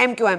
MQM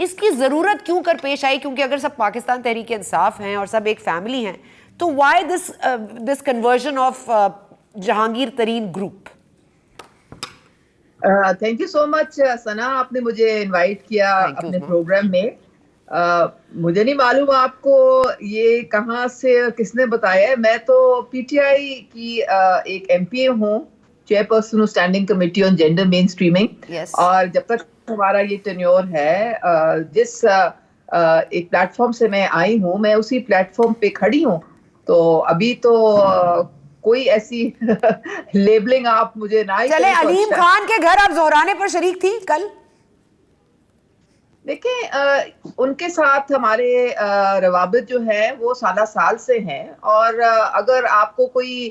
اس کی ضرورت کیوں کر پیش آئی؟ کیونکہ اگر سب پاکستان تحریک انصاف ہیں اور سب ایک فیملی ہیں تو why this conversion of Jahangir Tareen group? Thank you so much Sana, آپ نے مجھے انوائٹ کیا اپنے پروگرام میں. مجھے نہیں معلوم آپ کو یہ کہاں سے کس نے بتایا ہے. میں تو پی ٹی آئی کی ایک ایم پی اے ہوں، chairperson standing committee on gender mainstreaming. اور جب تک ہمارا یہ ٹینیور ہے، جس ایک پلیٹ فارم سے میں آئی ہوں، میں اسی پلیٹ فارم پہ کھڑی ہوں. تو ابھی تو کوئی ایسی لیبلنگ آپ مجھے نہ. چلے علیم خان کے گھر آپ زہرانے پر شریک تھی کل؟ دیکھیں ان کے ساتھ ہمارے روابط جو ہے وہ سالہ سال سے ہیں، اور اگر آپ کو کوئی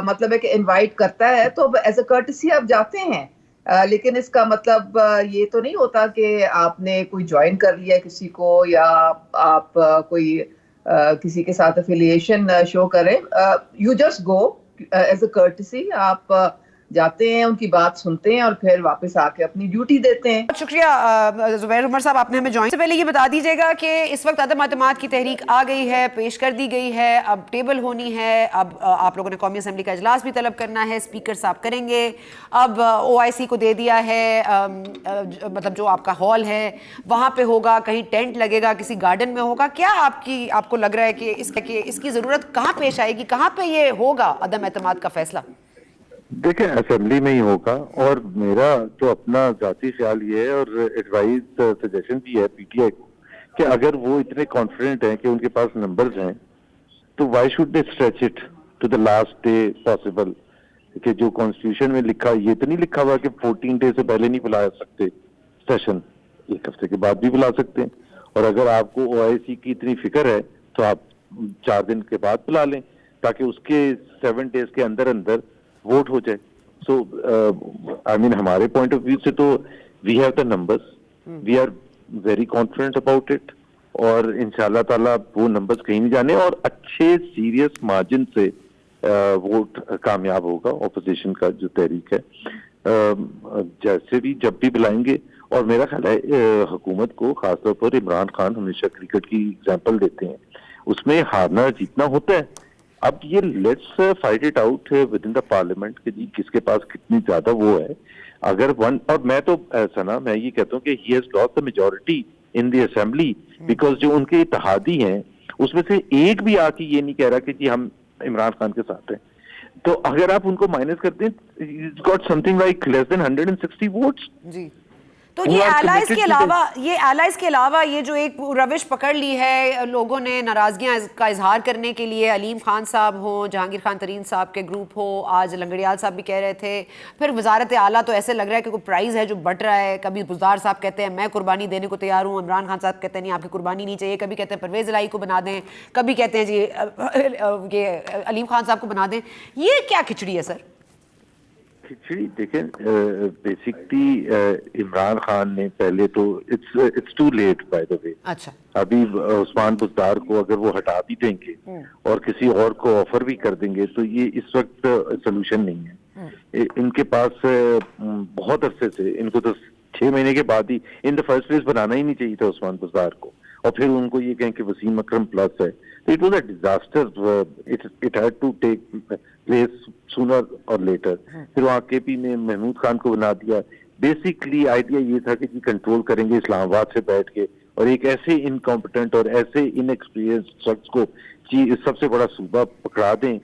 مطلب ہے کہ انوائٹ کرتا ہے تو ایز اے کرٹسی آپ جاتے ہیں. لیکن اس کا مطلب یہ تو نہیں ہوتا کہ آپ نے کوئی جوائن کر لیا کسی کو، یا آپ کوئی کسی کے ساتھ افیلیشن شو کریں. You just go as a courtesy, آپ جاتے ہیں، ان کی بات سنتے ہیں اور پھر واپس آ کے اپنی ڈیوٹی دیتے ہیں. بہت شکریہ زبیر عمر صاحب، آپ نے ہمیں جوائن. سے پہلے یہ بتا دیجیے گا کہ اس وقت عدم اعتماد کی تحریک آ گئی ہے، پیش کر دی گئی ہے، اب ٹیبل ہونی ہے، اب آپ لوگوں نے قومی اسمبلی کا اجلاس بھی طلب کرنا ہے، اسپیکر صاحب کریں گے. اب او آئی سی کو دے دیا ہے، مطلب جو آپ کا ہال ہے وہاں پہ ہوگا، کہیں ٹینٹ لگے گا، کسی گارڈن میں ہوگا. کیا آپ کو لگ رہا ہے کہ اس کی ضرورت کہاں پیش آئے گی، کہاں پہ یہ ہوگا عدم اعتماد کا فیصلہ؟ دیکھیں اسمبلی میں ہی ہوگا، اور میرا تو اپنا ذاتی خیال یہ ہے اور ایڈوائز سجیشن بھی ہے پی ٹی آئی کو کہ اگر وہ اتنے کانفیڈنٹ ہیں کہ ان کے پاس نمبرز ہیں تو why should they stretch it to the last day possible. کہ جو کانسٹیٹیوشن میں لکھا، یہ تو نہیں لکھا ہوا کہ 14 ڈے سے پہلے نہیں بلا سکتے سیشن، ایک ہفتے کے بعد بھی بلا سکتے ہیں. اور اگر آپ کو او آئی سی کی اتنی فکر ہے تو آپ 4 دن کے بعد بلا لیں تاکہ اس کے 7 days کے اندر ووٹ ہو جائے. سو آئی مین ہمارے پوائنٹ آف ویو سے تو we have the numbers, we are very confident about it, اور انشاءاللہ تعالیٰ وہ نمبرز کہیں نہیں جانے، اور اچھے سیریس مارجن سے ووٹ کامیاب ہوگا اپوزیشن کا جو تحریک ہے. جیسے بھی جب بھی بلائیں گے، اور میرا خیال ہے حکومت کو خاص طور پر عمران خان ہمیشہ کرکٹ کی ایگزامپل دیتے ہیں، اس میں ہارنا جیتنا ہوتا ہے. اب یہ let's fight it out with in the parliament کہ جی کس کے پاس کتنی زیادہ وہ ہے. اگر اور میں تو ثنا میں یہ کہتا ہوں کہ he has lost the majority in the assembly, because جو ان کے اتحادی ہیں اس میں سے ایک بھی آ کے یہ نہیں کہہ رہا کہ جی ہم عمران خان کے ساتھ ہیں. تو اگر آپ ان کو مائنس کرتے ہیں، it's got something like less than 160 votes. جی، تو یہ الائز کے علاوہ یہ جو ایک روش پکڑ لی ہے لوگوں نے ناراضگیاں کا اظہار کرنے کے لیے، علیم خان صاحب ہوں، جہانگیر خان ترین صاحب کے گروپ ہو، آج لنگڑیال صاحب بھی کہہ رہے تھے، پھر وزارت اعلیٰ تو ایسے لگ رہا ہے کہ کوئی پرائز ہے جو بٹ رہا ہے. کبھی بزدار صاحب کہتے ہیں میں قربانی دینے کو تیار ہوں، عمران خان صاحب کہتے ہیں نہیں آپ کی قربانی نہیں چاہیے، کبھی کہتے ہیں پرویز الہی کو بنا دیں، کبھی کہتے ہیں جی یہ علیم خان صاحب کو بنا دیں. یہ کیا کھچڑی ہے سر؟ کھچڑی دیکھیں بیسکلی عمران خان نے پہلے تو it's too late by the way. اچھا، ابھی عثمان بزدار کو اگر وہ ہٹا بھی دیں گے اور کسی اور کو آفر بھی کر دیں گے تو یہ اس وقت سولوشن نہیں ہے. ان کے پاس بہت عرصے سے، ان کو تو 6 مہینے کے بعد ہی ان دا فرسٹ پلیس بنانا ہی نہیں چاہیے تھا عثمان بزدار کو، اور پھر ان کو یہ کہیں کہ وسیم اکرم پلس ہے. It was a disaster, it had to take place sooner اور لیٹر. پھر وہاں کے پی نے محمود خان کو بنا دیا. بیسکلی آئیڈیا یہ تھا کہ جی کنٹرول کریں گے اسلام آباد سے بیٹھ کے، اور ایک ایسے انکمپٹنٹ اور ایسے ان ایکسپیرینس شخص کو جی سب سے بڑا صوبہ پکڑا دیں،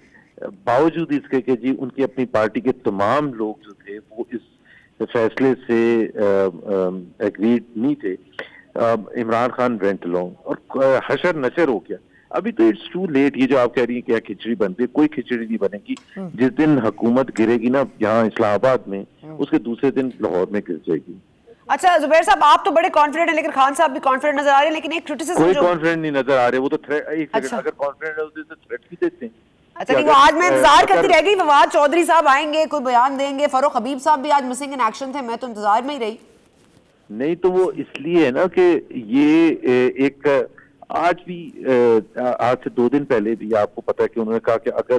باوجود اس کے کہ جی ان کی اپنی پارٹی کے تمام لوگ جو تھے وہ اس فیصلے سے ایگریڈ نہیں تھے. عمران خان وینٹ لانگ اور حشر نشر ہو گیا. ابھی تو اٹس ٹو لیٹ. یہ جو آپ کہہ رہی ہیں کیا کھچڑی بن رہی ہے، کوئی کھچڑی نہیں بنے گی. جس دن حکومت گرے گی نا یہاں اسلام آباد میں، اس کے دوسرے دن لاہور میں گر جائے گی. اچھا زبیر صاحب آپ تو بڑے کانفیڈنٹ ہیں، لیکن خان صاحب بھی کانفیڈنٹ نظر آ رہے ہیں، لیکن ایک کرٹیسزم کوئی کانفیڈنٹ نہیں نظر آ رہے. وہ تو اگر کانفیڈنٹ ہوتے تو تھریٹ بھی دیتے ہیں. اچھا نہیں، وہ آج میں انتظار کرتی رہ گئی فواد چودھری صاحب آئیں گے، کوئی بیان دیں گے. فاروق حبیب صاحب بھی آج مسنگ ان ایکشن تھے، میں تو انتظار میں ہی رہی. نہیں تو وہ اس لیے ہے نا کہ یہ ایک آج بھی آج سے 2 دن پہلے بھی آپ کو پتا ہے کہ انہوں نے کہا کہ اگر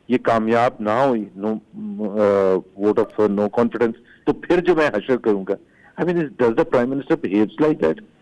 یہ کامیاب نہ ہوئی ووٹ آف نو کانفیڈنس تو پھر جو میں حشر کروں گا. I mean, does the Prime Minister behaves like that?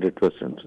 100%.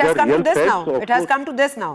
has come to this now, it has come to this now.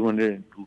202.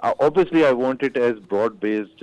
Obviously, I want it as broad-based,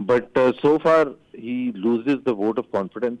But so far he loses the vote of confidence.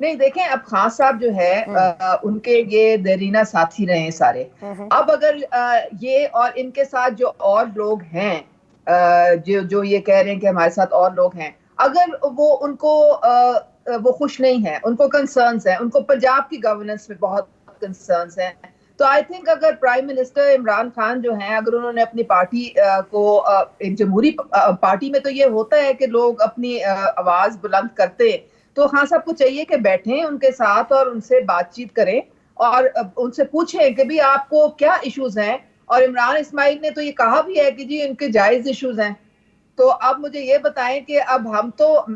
نہیں دیکھیں اب خان صاحب جو ہے ان کے یہ دیرینہ ساتھی رہے ہیں سارے. اب اگر یہ اور ان کے ساتھ جو اور لوگ ہیں جو یہ کہہ رہے ہیں کہ ہمارے ساتھ اور لوگ ہیں, اگر وہ ان کو وہ خوش نہیں ہیں, ان کو کنسرنز ہیں, ان کو پنجاب کی گورننس میں بہت کنسرنز ہیں, تو آئی تھنک اگر پرائم منسٹر عمران خان جو ہیں اگر انہوں نے اپنی پارٹی کو, جمہوری پارٹی میں تو یہ ہوتا ہے کہ لوگ اپنی آواز بلند کرتے, تو خان صاحب کو چاہیے کہ بیٹھیں ان کے ساتھ اور ان سے بات چیت کریں اور ان سے پوچھیں کہ بھی آپ کو کیا ایشوز ہیں. اور عمران اسماعیل نے تو یہ کہا بھی ہے کہ جی ان کے جائز ایشوز ہیں. تو اب مجھے یہ بتائیں کہ اب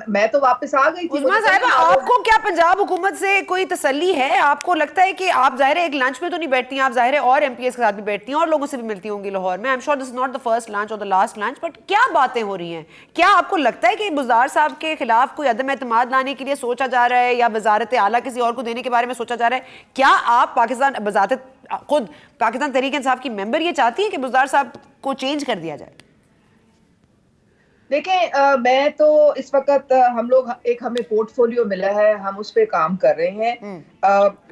میں تو واپس آ گئی تھی. عظمیٰ صاحبہ آپ کو کیا پنجاب حکومت سے کوئی تسلی ہے؟ آپ کو لگتا ہے کہ آپ ظاہر ہے ایک لنچ میں تو نہیں بیٹھتی ہیں, آپ ظاہر ہے اور ایم پی ایس کے ساتھ بھی بیٹھتی ہیں اور لوگوں سے بھی ملتی ہوں گی لاہور میں. I'm sure this is not the first lunch or the last lunch, but کیا باتیں ہو رہی ہیں؟ کیا آپ کو لگتا ہے کہ بزدار صاحب کے خلاف کوئی عدم اعتماد لانے کے لیے سوچا جا رہا ہے یا وزارت اعلیٰ کسی اور کو دینے کے بارے میں سوچا جا رہا ہے؟ کیا آپ پاکستان بذات خود پاکستان تحریک انصاف کی ممبر یہ چاہتی ہیں کہ بزدار صاحب کو چینج کر دیا جائے؟ دیکھیں میں تو اس وقت ہمیں پورٹ فولیو ملا ہے, ہم اس پہ کام کر رہے ہیں.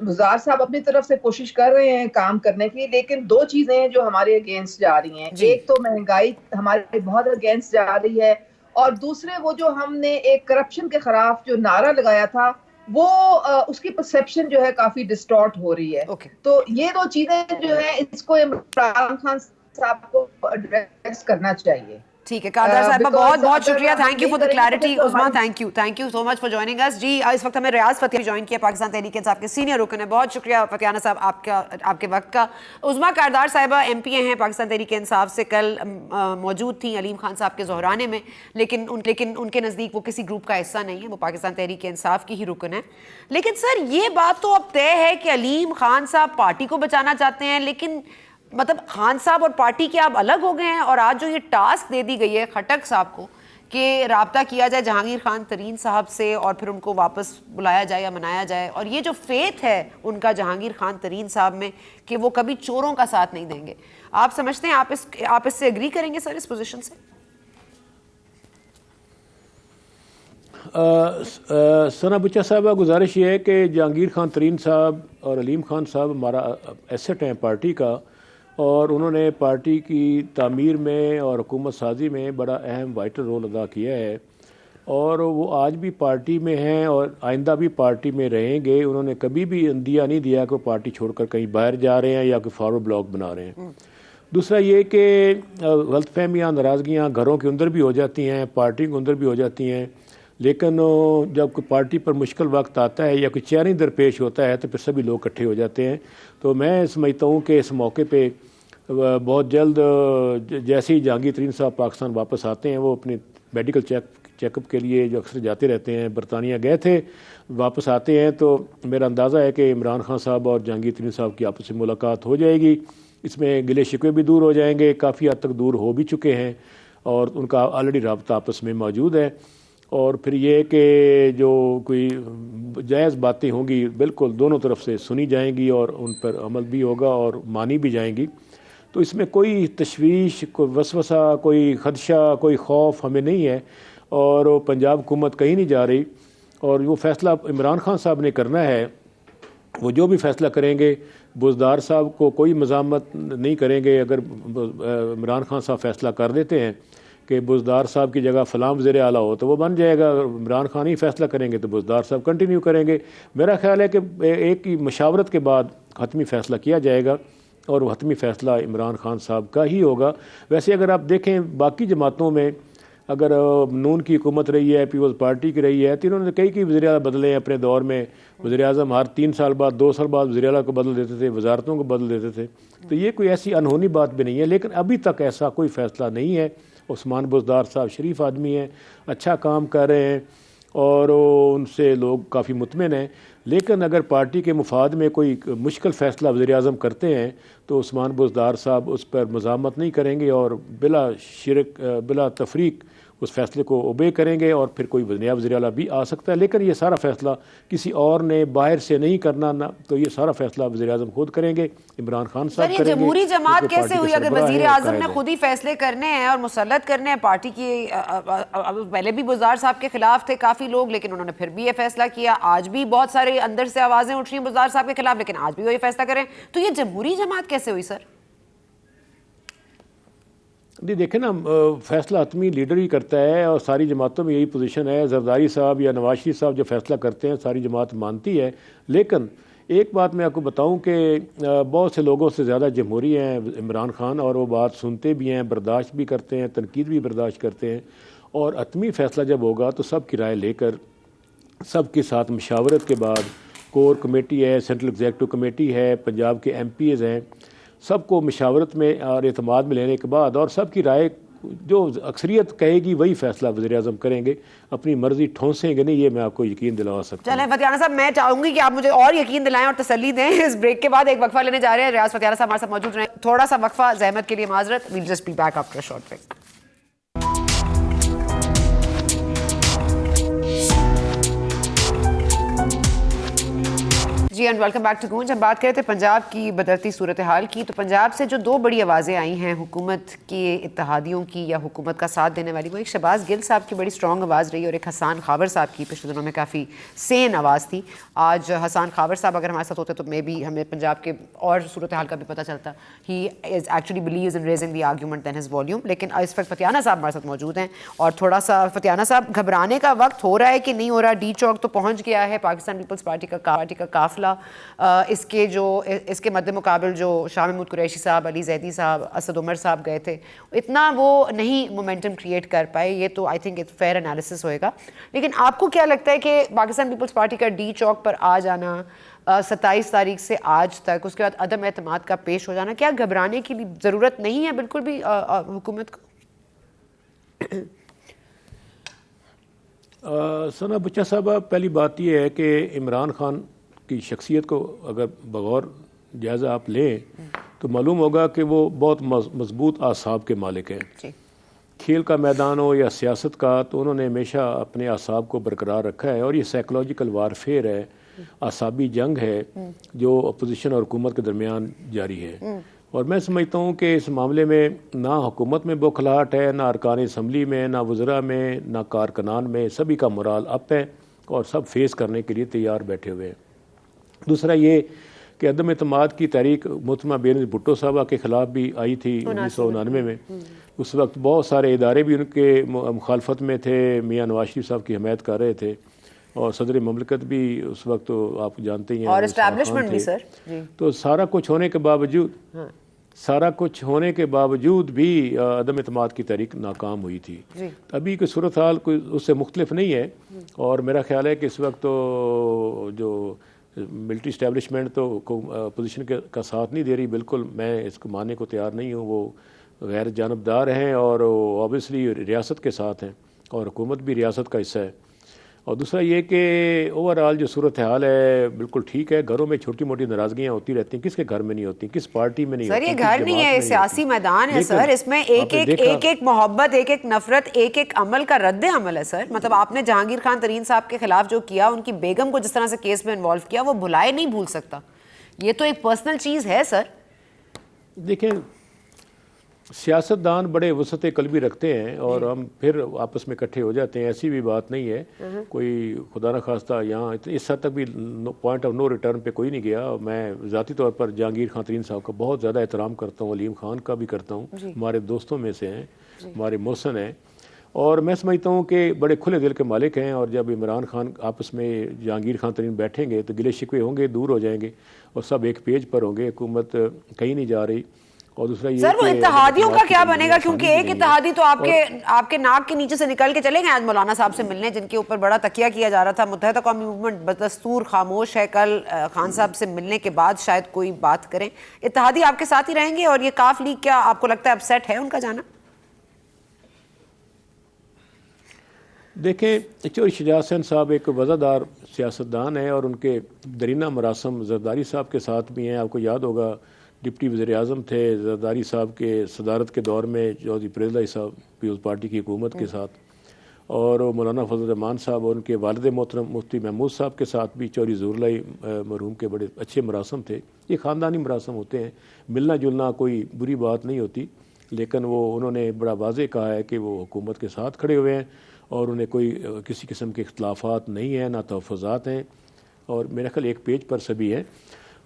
وزار صاحب اپنی طرف سے کوشش کر رہے ہیں کام کرنے کی, لیکن دو چیزیں ہیں جو ہمارے اگینسٹ جا رہی ہیں. ایک تو مہنگائی ہمارے بہت اگینسٹ جا رہی ہے, اور دوسرے وہ جو ہم نے ایک کرپشن کے خلاف جو نعرہ لگایا تھا وہ اس کی پرسیپشن جو ہے کافی ڈسٹارٹ ہو رہی ہے. تو یہ دو چیزیں جو ہیں اس کو عمران خان صاحب کو ایڈریس کرنا چاہیے. ٹھیک ہے کاردار صاحبہ, بہت بہت شکریہ, thank you for the clarity. Uzma thank you so much for joining us. جی اس وقت ہمیں ریاض فتح جوائن کیا, پاکستان تحریک انصاف کے سینئر رکن ہیں. بہت شکریہ فتحانہ صاحب آپ کے وقت کا. عظمیٰ کاردار صاحبہ ایم پی اے ہیں پاکستان تحریک انصاف سے, کل موجود تھیں علیم خان صاحب کے ظہرانے میں, لیکن ان کے نزدیک وہ کسی گروپ کا حصہ نہیں ہے, وہ پاکستان تحریک انصاف کی ہی رکن ہے. لیکن سر یہ بات تو اب طے ہے کہ علیم خان صاحب پارٹی کو بچانا چاہتے ہیں, لیکن مطلب خان صاحب اور پارٹی کے آپ الگ ہو گئے ہیں, اور آج جو یہ ٹاسک دے دی گئی ہے خٹک صاحب کو کہ رابطہ کیا جائے جہانگیر خان ترین صاحب سے اور پھر ان کو واپس بلایا جائے یا منایا جائے, اور یہ جو فیتھ ہے ان کا جہانگیر خان ترین صاحب میں کہ وہ کبھی چوروں کا ساتھ نہیں دیں گے, آپ سمجھتے ہیں آپ اس سے اگری کریں گے سر اس پوزیشن سے؟ ثنا بچہ صاحبہ, گزارش یہ ہے کہ جہانگیر خان ترین صاحب اور علیم خان صاحب ہمارا ایسٹ ہیں پارٹی کا, اور انہوں نے پارٹی کی تعمیر میں اور حکومت سازی میں بڑا اہم وائٹل رول ادا کیا ہے, اور وہ آج بھی پارٹی میں ہیں اور آئندہ بھی پارٹی میں رہیں گے. انہوں نے کبھی بھی اندیا نہیں دیا کہ وہ پارٹی چھوڑ کر کہیں باہر جا رہے ہیں یا کوئی فارورڈ بلاک بنا رہے ہیں. دوسرا یہ کہ غلط فہمیاں, ناراضگیاں گھروں کے اندر بھی ہو جاتی ہیں, پارٹی کے اندر بھی ہو جاتی ہیں, لیکن جب کوئی پارٹی پر مشکل وقت آتا ہے یا کوئی چیلنج درپیش ہوتا ہے تو پھر سبھی لوگ اکٹھے ہو جاتے ہیں. تو میں سمجھتا ہوں کہ اس موقع پہ بہت جلد جیسے ہی جہانگیر ترین صاحب پاکستان واپس آتے ہیں, وہ اپنے میڈیکل چیک اپ کے لیے جو اکثر جاتے رہتے ہیں, برطانیہ گئے تھے, واپس آتے ہیں, تو میرا اندازہ ہے کہ عمران خان صاحب اور جہانگیر ترین صاحب کی آپس میں ملاقات ہو جائے گی. اس میں گلے شکوے بھی دور ہو جائیں گے, کافی حد تک دور ہو بھی چکے ہیں, اور ان کا آلریڈی رابطہ آپس میں موجود ہے. اور پھر یہ کہ جو کوئی جائز باتیں ہوں گی بالکل دونوں طرف سے سنی جائیں گی اور ان پر عمل بھی ہوگا اور مانی بھی جائیں گی. تو اس میں کوئی تشویش, کوئی وسوسہ, کوئی خدشہ, کوئی خوف ہمیں نہیں ہے, اور پنجاب حکومت کہیں نہیں جا رہی. اور وہ فیصلہ عمران خان صاحب نے کرنا ہے, وہ جو بھی فیصلہ کریں گے بزدار صاحب کو کوئی مزاحمت نہیں کریں گے. اگر عمران خان صاحب فیصلہ کر دیتے ہیں کہ بزدار صاحب کی جگہ فلاں وزیر اعلیٰ ہو تو وہ بن جائے گا, اگر عمران خان ہی فیصلہ کریں گے تو بزدار صاحب کنٹینیو کریں گے. میرا خیال ہے کہ ایک ہی مشاورت کے بعد حتمی فیصلہ کیا جائے گا, اور وہ حتمی فیصلہ عمران خان صاحب کا ہی ہوگا. ویسے اگر آپ دیکھیں باقی جماعتوں میں, اگر نون کی حکومت رہی ہے, پیپلز پارٹی کی رہی ہے, تو انہوں نے کئی وزیر اعلیٰ بدلے ہیں اپنے دور میں. وزیر اعظم ہر 3 سال بعد 2 سال بعد وزیر اعلیٰ کو بدل دیتے تھے, وزارتوں کو بدل دیتے تھے. تو یہ کوئی ایسی انہونی بات بھی نہیں ہے, لیکن ابھی تک ایسا کوئی فیصلہ نہیں ہے. عثمان بزدار صاحب شریف آدمی ہیں, اچھا کام کر رہے ہیں, اور ان سے لوگ کافی مطمئن ہیں. لیکن اگر پارٹی کے مفاد میں کوئی مشکل فیصلہ وزیر اعظم کرتے ہیں تو عثمان بزدار صاحب اس پر مزاحمت نہیں کریں گے اور بلا تفریق اس فیصلے کو اوبے کریں گے اور پھر کوئی نیا وزیر اعلیٰ بھی آ سکتا ہے. لیکن یہ سارا فیصلہ کسی اور نے باہر سے نہیں کرنا نہ تو یہ سارا فیصلہ وزیر اعظم خود کریں گے, عمران خان صاحب کریں گے. جمہوری جماعت کیسے ہوئی اگر وزیر اعظم نے خود ہی فیصلے کرنے ہیں اور مسلط کرنے ہیں پارٹی کی؟ پہلے بھی بزدار صاحب کے خلاف تھے کافی لوگ لیکن انہوں نے پھر بھی یہ فیصلہ کیا. آج بھی بہت سارے اندر سے آوازیں اٹھ رہی ہیں بزدار صاحب کے خلاف لیکن آج بھی وہ یہ فیصلہ کریں. تو یہ جمہوری جماعت کیسے ہوئی سر؟ جی دیکھیں نا, فیصلہ حتمی لیڈر ہی کرتا ہے اور ساری جماعتوں میں یہی پوزیشن ہے. زرداری صاحب یا نواز شریف صاحب جو فیصلہ کرتے ہیں ساری جماعت مانتی ہے. لیکن ایک بات میں آپ کو بتاؤں کہ بہت سے لوگوں سے زیادہ جمہوری ہیں عمران خان اور وہ بات سنتے بھی ہیں, برداشت بھی کرتے ہیں, تنقید بھی برداشت کرتے ہیں. اور حتمی فیصلہ جب ہوگا تو سب کی رائے لے کر سب کے ساتھ مشاورت کے بعد کور کمیٹی ہے, سینٹرل ایگزیکٹو کمیٹی ہے, پنجاب کے MPs ہیں, سب کو مشاورت میں اور اعتماد میں لینے کے بعد اور سب کی رائے جو اکثریت کہے گی وہی فیصلہ وزیر اعظم کریں گے. اپنی مرضی ٹھونسیں گے نہیں, یہ میں آپ کو یقین دلوا سکتا ہوں. چلیں فتح صاحب, میں چاہوں گی کہ آپ مجھے اور یقین دلائیں اور تسلی دیں. اس بریک کے بعد ایک وقفہ لینے جا رہے ہیں. ریاض فتح صاحب ہمارے ساتھ موجود رہیں. تھوڑا سا وقفہ, زحمت کے لیے معذرت. Well just be back after a short break. جی and welcome back to Goonj. ہم بات کر رہے تھے پنجاب کی بدلتی صورتحال کی. تو پنجاب سے جو دو بڑی آوازیں آئی ہیں حکومت کے اتحادیوں کی یا حکومت کا ساتھ دینے والی, وہ ایک شہباز گل صاحب کی بڑی اسٹرانگ آواز رہی اور ایک حسان خاور صاحب کی پچھلے دنوں میں کافی سین آواز تھی. آج حسان خاور صاحب اگر ہمارے ساتھ ہوتے تو میں بھی ہمیں پنجاب کے اور صورتحال کا بھی پتہ چلتا. He is actually believes in raising the argument than his volume. لیکن اس وقت فتح صاحب ہمارے ساتھ موجود ہیں اور تھوڑا سا فتح صاحب گھبرانے کا وقت ہو رہا ہے کہ نہیں ہو رہا؟ ڈی چوک تو پہنچ گیا ہے پاکستان پیپلز پارٹی کا قافلہ. اس کے مد مقابل جو شاہ محمود قریشی صاحب, علی زیدی صاحب, اسد عمر صاحب گئے تھے, اتنا وہ نہیں مومنٹم کریٹ کر پائے. یہ تو آئی تھنک ایک فیئر انالیسس ہوئے گا. لیکن آپ کو کیا لگتا ہے کہ پاکستان پیپلز پارٹی کا ڈی چوک پر آ جانا 27 تاریخ سے آج تک, اس کے بعد عدم اعتماد کا پیش ہو جانا, کیا گھبرانے کی ضرورت نہیں ہے بالکل بھی حکومت کو؟ ثنا بچہ صاحبہ, پہلی بات یہ ہے کہ عمران خان کی شخصیت کو اگر بغور جائزہ آپ لیں تو معلوم ہوگا کہ وہ بہت مضبوط اعصاب کے مالک ہیں. کھیل کا میدان ہو یا سیاست کا, تو انہوں نے ہمیشہ اپنے اعصاب کو برقرار رکھا ہے اور یہ سائیکولوجیکل وارفیئر ہے, اعصابی جنگ ہے جو اپوزیشن اور حکومت کے درمیان جاری ہے. اور میں سمجھتا ہوں کہ اس معاملے میں نہ حکومت میں بوکھلاہٹ ہے, نہ ارکان اسمبلی میں, نہ وزراء میں, نہ کارکنان میں, سبھی کا مورال اپ ہے اور سب فیس کرنے کے لیے تیار بیٹھے ہوئے ہیں. دوسرا یہ کہ عدم اعتماد کی تحریک محترمہ بینظیر بھٹو صاحبہ کے خلاف بھی آئی تھی 1999 میں. اس وقت بہت سارے ادارے بھی ان کے مخالفت میں تھے, میاں نواز شریف صاحب کی حمایت کر رہے تھے اور صدر مملکت بھی اس وقت آپ جانتے ہی ہیں اور اسٹیبلشمنٹ بھی سر. تو سارا کچھ ہونے کے باوجود بھی عدم اعتماد کی تحریک ناکام ہوئی تھی. ابھی کی صورتحال کوئی اس سے مختلف نہیں ہے اور میرا خیال ہے کہ اس وقت تو جو ملٹری اسٹیبلشمنٹ تو اپوزیشن کا ساتھ نہیں دے رہی. بالکل میں اس کو ماننے کو تیار نہیں ہوں. وہ غیر جانبدار ہیں اور اوبیسلی ریاست کے ساتھ ہیں اور حکومت بھی ریاست کا حصہ ہے. اور دوسرا یہ کہ اوورآل جو صورتحال ہے بالکل ٹھیک ہے. گھروں میں چھوٹی موٹی ناراضگیاں ہوتی رہتی ہیں, کس کے گھر میں نہیں ہوتی, کس پارٹی میں نہیں ہوتی. سر یہ گھر نہیں ہے, سیاسی میدان ہے سر. اس میں ایک محبت, ایک نفرت, ایک عمل کا رد عمل ہے سر. مطلب آپ نے جہانگیر خان ترین صاحب کے خلاف جو کیا, ان کی بیگم کو جس طرح سے کیس میں انوالو کیا, وہ بھلائے نہیں بھول سکتا. یہ تو ایک پرسنل چیز ہے سر. دیکھیں سیاستدان بڑے وسعت قلبی رکھتے ہیں اور ہم پھر آپس میں اکٹھے ہو جاتے ہیں, ایسی بھی بات نہیں ہے. کوئی خدا نخواستہ یہاں اس حد تک بھی پوائنٹ آف نو ریٹرن پہ کوئی نہیں گیا. میں ذاتی طور پر جہانگیر خان ترین صاحب کا بہت زیادہ احترام کرتا ہوں, علیم خان کا بھی کرتا ہوں, ہمارے دوستوں میں سے ہیں, ہمارے محسن ہیں اور میں سمجھتا ہوں کہ بڑے کھلے دل کے مالک ہیں. اور جب عمران خان آپس میں جہانگیر خان ترین بیٹھیں گے تو گلے شکوے ہوں گے, دور ہو جائیں گے اور سب ایک پیج پر ہوں گے. حکومت کہیں نہیں جا رہی. اور دوسرا یہ سر وہ اتحادیوں کا کیا بنے گا, کیونکہ ایک اتحادی تو آپ کے ناک کے نیچے سے نکل کے چلے گئے آج مولانا صاحب سے ملنے, جن کے اوپر بڑا تکیہ کیا جا رہا تھا. متحدہ قومی موومنٹ بدستور خاموش ہے. کل خان صاحب سے ملنے کے بعد شاید کوئی بات کریں. اتحادی آپ کے ساتھ ہی رہیں گے اور یہ کاف لیگ کیا آپ کو لگتا ہے اپسیٹ ہے ان کا جانا؟ دیکھیں چوہدری شجاعت حسین صاحب ایک وزادار سیاستدان ہیں اور ان کے درینہ مراسم زرداری صاحب کے ساتھ بھی ہیں. آپ کو یاد ہوگا ڈپٹی وزیر اعظم تھے زرداری صاحب کے صدارت کے دور میں، چودھری پریز لائی صاحب پیپلز پارٹی کی حکومت کے ساتھ، اور مولانا فضل الرحمان صاحب اور ان کے والد محترم مفتی محمود صاحب کے ساتھ بھی چودھری ظہور لائی مرحوم کے بڑے اچھے مراسم تھے۔ یہ خاندانی مراسم ہوتے ہیں، ملنا جلنا کوئی بری بات نہیں ہوتی، لیکن انہوں نے بڑا واضح کہا ہے کہ وہ حکومت کے ساتھ کھڑے ہوئے ہیں اور انہیں کوئی کسی قسم کے اختلافات نہیں ہیں، نہ تحفظات ہیں، اور میرا خیال ایک پیج پر سبھی ہیں،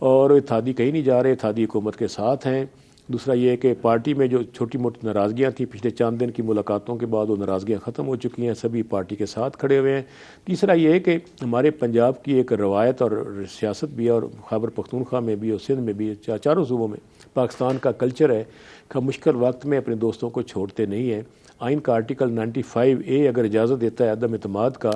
اور اتحادی کہیں نہیں جا رہے، اتحادی حکومت کے ساتھ ہیں۔ دوسرا یہ ہے کہ پارٹی میں جو چھوٹی موٹی ناراضگیاں تھیں پچھلے چند دن کی ملاقاتوں کے بعد وہ ناراضگیاں ختم ہو چکی ہیں، سبھی پارٹی کے ساتھ کھڑے ہوئے ہیں۔ تیسرا یہ ہے کہ ہمارے پنجاب کی ایک روایت اور سیاست بھی ہے، اور خیبر پختونخوا میں بھی اور سندھ میں بھی، چاروں صوبوں میں پاکستان کا کلچر ہے کہ مشکل وقت میں اپنے دوستوں کو چھوڑتے نہیں ہیں۔ آئین کا آرٹیکل 95A اگر اجازت دیتا ہے عدم اعتماد کا،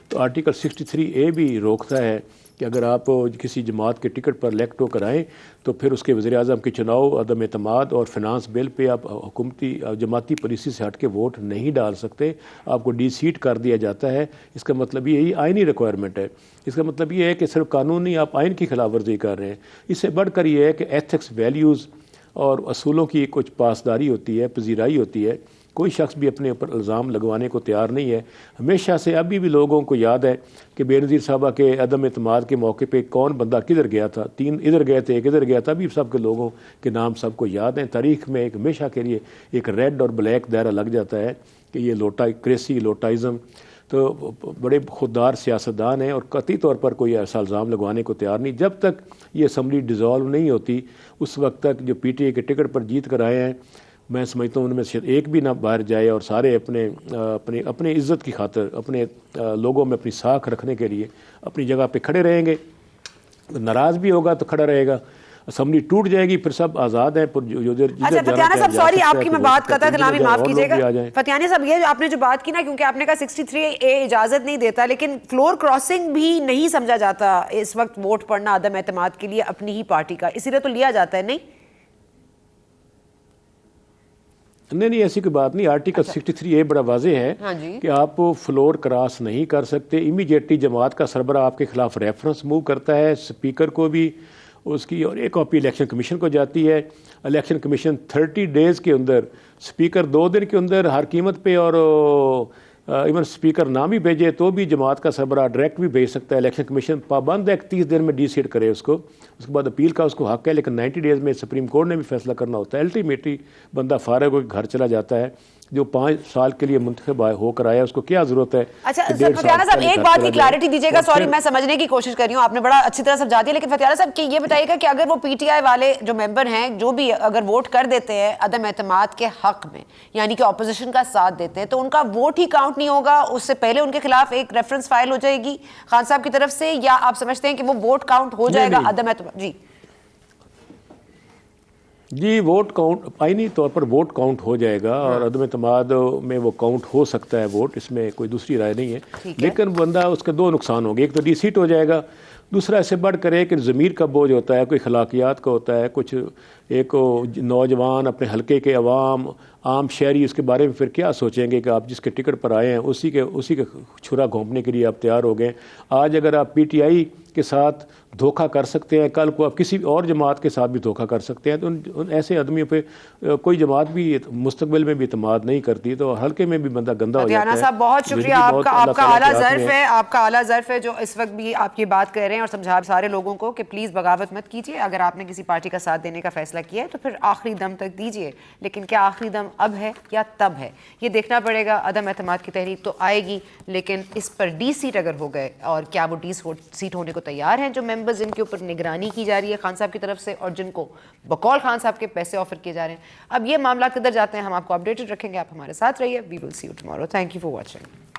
تو آرٹیکل 63A بھی روکتا ہے کہ اگر آپ کسی جماعت کے ٹکٹ پر الیکٹ ہو کر آئیں تو پھر اس کے وزیر اعظم کے چناؤ، عدم اعتماد اور فنانس بل پہ آپ حکومتی جماعتی پالیسی سے ہٹ کے ووٹ نہیں ڈال سکتے، آپ کو ڈی سیٹ کر دیا جاتا ہے۔ اس کا مطلب یہی آئینی ریکوائرمنٹ ہے۔ اس کا مطلب یہ ہے کہ صرف قانونی آپ آئین کی خلاف ورزی کر رہے ہیں۔ اس سے بڑھ کر یہ ہے کہ ایتھکس، ویلیوز اور اصولوں کی کچھ پاسداری ہوتی ہے، پذیرائی ہوتی ہے۔ کوئی شخص بھی اپنے اوپر الزام لگوانے کو تیار نہیں ہے۔ ہمیشہ سے ابھی بھی لوگوں کو یاد ہے کہ بے نظیر صاحبہ کے عدم اعتماد کے موقع پہ کون بندہ کدھر گیا تھا، 3 ادھر گئے تھے، ایک ادھر گیا تھا، ابھی سب کے لوگوں کے نام سب کو یاد ہیں۔ تاریخ میں ایک ہمیشہ کے لیے ایک ریڈ اور بلیک دائرہ لگ جاتا ہے کہ یہ لوٹاکریسی، لوٹائزم، تو بڑے خوددار سیاستدان ہیں اور قطعی طور پر کوئی ایسا الزام لگوانے کو تیار نہیں۔ جب تک یہ اسمبلی ڈیزالو نہیں ہوتی اس وقت تک جو پی ٹی اے کے ٹکٹ پر جیت کر آئے ہیں، میں سمجھتا ہوں ان میں سے ایک بھی نہ باہر جائے، اور سارے اپنے عزت کی خاطر، اپنے لوگوں میں اپنی ساکھ رکھنے کے لیے اپنی جگہ پہ کھڑے رہیں گے۔ ناراض بھی ہوگا تو کھڑا رہے گا، اسمبلی ٹوٹ جائے گی پھر سب آزاد ہیں۔ اچھا فتیانہ صاحب، سوری آپ کی میں بات کرتا کلامی معاف کیجیے گا فتیانہ صاحب، یہ آپ نے جو بات کی نا، کیونکہ آپ نے کہا 63A اجازت نہیں دیتا، لیکن فلور کراسنگ بھی نہیں سمجھا جاتا اس وقت ووٹ پڑنا عدم اعتماد کے لیے اپنی ہی پارٹی کا، اسی لیے تو لیا جاتا ہے، نہیں؟ نہیں، ایسی کوئی بات نہیں۔ آرٹیکل 63A بڑا واضح ہے کہ آپ فلور کراس نہیں کر سکتے۔ امیڈیٹلی جماعت کا سربراہ آپ کے خلاف ریفرنس موو کرتا ہے، اسپیکر کو بھی اس کی، اور ایک کاپی الیکشن کمیشن کو جاتی ہے۔ الیکشن کمیشن 30 ڈیز کے اندر، اسپیکر 2 دن کے اندر ہر قیمت پہ، اور ایون اسپیکر نہ بھی بھیجے تو بھی جماعت کا سربراہ ڈائریکٹ بھی بھیج سکتا ہے۔ الیکشن کمیشن پابند ہے 30 دن میں ڈی سیٹ کرے اس کو، اس کے بعد اپیل کا اس کو حق ہے، لیکن 90 ڈیز میں سپریم کورٹ نے بھی فیصلہ کرنا ہوتا ہے۔ الٹیمیٹلی بندہ فارغ ہو کے گھر چلا جاتا ہے۔ جو 5 سال کے لیے منتخب ہو کر آیا، اس کو کیا ضرورت ہے؟ اچھا فتیانہ صاحب، ایک بات کی کلیئرٹی دیجیے گا، سوری میں سمجھنے کی کوشش کر رہی ہوں، آپ نے بڑا اچھی طرح سمجھا دیا، لیکن فتیانہ صاحب کہ یہ بتائیے گا کہ اگر وہ پی ٹی آئی والے جو ممبر ہیں، جو بھی اگر ووٹ کر دیتے ہیں عدم اعتماد کے حق میں، یعنی کہ اپوزیشن کا ساتھ دیتے ہیں، تو ان کا ووٹ ہی کاؤنٹ نہیں ہوگا، اس سے پہلے ان کے خلاف ایک ریفرنس فائل ہو جائے گی خان صاحب کی طرف سے، یا آپ سمجھتے ہیں کہ وہ ووٹ کاؤنٹ ہو جائے گا عدم اعتماد؟ جی ووٹ کاؤنٹ آئینی طور پر ووٹ کاؤنٹ ہو جائے گا، اور عدم اعتماد میں وہ کاؤنٹ ہو سکتا ہے ووٹ، اس میں کوئی دوسری رائے نہیں ہے۔ لیکن بندہ اس کے 2 نقصان ہوں گے، ایک تو ڈی سیٹ ہو جائے گا، دوسرا اس سے بڑھ کر کہ ضمیر کا بوجھ ہوتا ہے، کوئی اخلاقیات کا ہوتا ہے، کچھ ایک نوجوان اپنے حلقے کے عوام، عام شہری اس کے بارے میں پھر کیا سوچیں گے کہ آپ جس کے ٹکٹ پر آئے ہیں اسی کے چھرا گھونپنے کے لیے آپ تیار ہو گئے۔ آج اگر آپ پی ٹی آئی کے ساتھ دھوکہ کر سکتے ہیں، کل کو آپ کسی اور جماعت کے ساتھ بھی دھوکہ کر سکتے ہیں، تو ان ایسے آدمیوں پہ کوئی جماعت بھی مستقبل میں بھی اعتماد نہیں کرتی، تو حلقے میں بھی بندہ گندا ہو جاتا ہے۔ فتیانہ صاحب بہت شکریہ، آپ کا اعلیٰ ظرف ہے، آپ کا اعلیٰ ظرف ہے جو اس وقت بھی آپ یہ بات کہہ رہے ہیں، اور سمجھا سارے لوگوں کو کہ پلیز بغاوت مت کیجیے، اگر آپ نے کسی پارٹی کا ساتھ دینے کا فیصلہ کیا ہے تو پھر آخری دم تک دیجیے، لیکن کیا آخری دم اب ہے یا تب ہے یہ دیکھنا پڑے گا۔ عدم اعتماد کی تحریک تو آئے گی، لیکن اس پر ڈی سیٹ اگر ہو گئے، اور کیا وہ ڈی سیٹ ہونے کو تیار ہیں جو ممبرز جن کے اوپر نگرانی کی جا رہی ہے خان صاحب کی طرف سے، اور جن کو بقول خان صاحب کے پیسے آفر کیے جا رہے ہیں، اب یہ معاملات کدھر جاتے ہیں ہم آپ کو اپڈیٹڈ رکھیں گے۔ آپ ہمارے ساتھ رہیے، we will see you tomorrow. Thank you for watching.